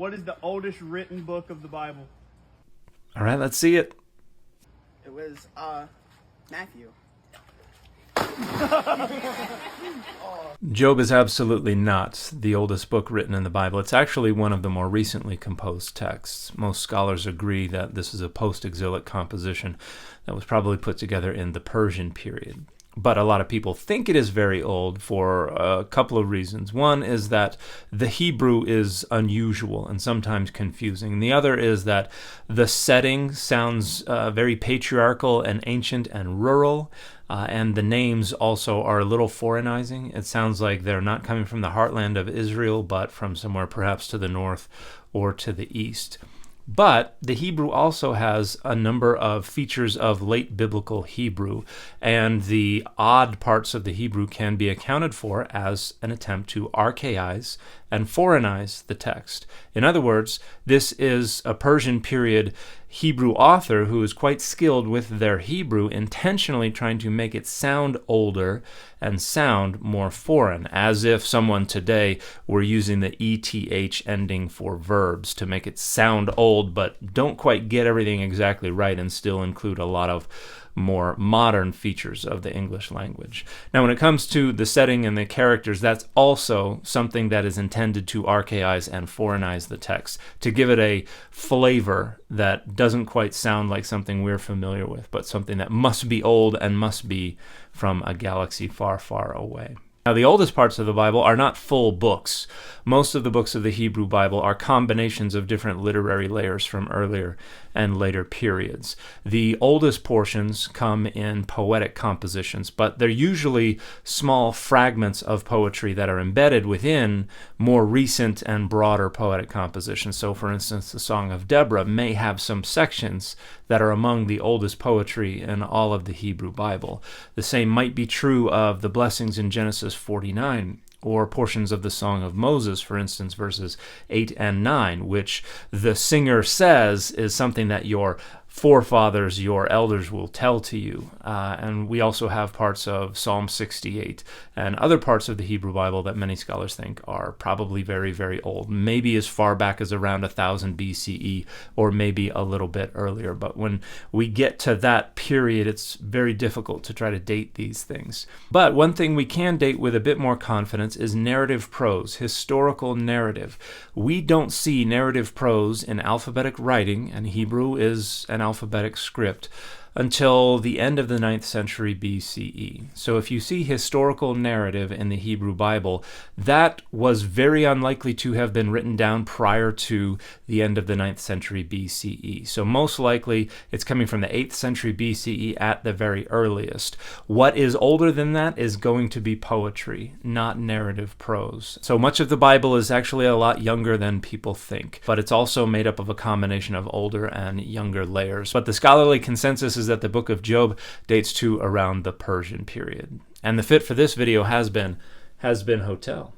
What is the oldest written book of the Bible? All right, let's see it. It was, Matthew. Job is absolutely not the oldest book written in the Bible. It's actually one of the more recently composed texts. Most scholars agree that this is a post-exilic composition that was probably put together in the Persian period. But a lot of people think it is very old for a couple of reasons. One is that the Hebrew is unusual and sometimes confusing. The other is that the setting sounds very patriarchal and ancient and rural, and the names also are a little foreignizing. It sounds like they're not coming from the heartland of Israel, but from somewhere perhaps to the north or to the east. But the Hebrew also has a number of features of late biblical Hebrew, and the odd parts of the Hebrew can be accounted for as an attempt to archaize and foreignize the text. In other words, this is a Persian period Hebrew author who is quite skilled with their Hebrew, intentionally trying to make it sound older and sound more foreign, as if someone today were using the ETH ending for verbs to make it sound old, but don't quite get everything exactly right and still include a lot of more modern features of the English language. Now, when it comes to the setting and the characters, that's also something that is intended to archaize and foreignize the text, to give it a flavor that doesn't quite sound like something we're familiar with, but something that must be old and must be from a galaxy far, far away. Now, the oldest parts of the Bible are not full books. Most of the books of the Hebrew Bible are combinations of different literary layers from earlier and later periods. The oldest portions come in poetic compositions, but they're usually small fragments of poetry that are embedded within more recent and broader poetic compositions. So, for instance, the Song of Deborah may have some sections that are among the oldest poetry in all of the Hebrew Bible. The same might be true of the blessings in Genesis 49, or portions of the Song of Moses, for instance, verses 8 and 9, which the singer says is something that your forefathers, your elders will tell to you. And we also have parts of Psalm 68 and other parts of the Hebrew Bible that many scholars think are probably very, very old, maybe as far back as around 1000 BCE, or maybe a little bit earlier. But when we get to that period, it's very difficult to try to date these things. But one thing we can date with a bit more confidence is narrative prose, historical narrative. We don't see narrative prose in alphabetic writing, and Hebrew is an alphabetic script, until the end of the 9th century BCE. So if you see historical narrative in the Hebrew Bible, that was very unlikely to have been written down prior to the end of the 9th century BCE. So most likely it's coming from the 8th century BCE at the very earliest. What is older than that is going to be poetry, not narrative prose. So much of the Bible is actually a lot younger than people think, but it's also made up of a combination of older and younger layers. But the scholarly consensus is that the book of Job dates to around the Persian period. And the fit for this video has been Hotel.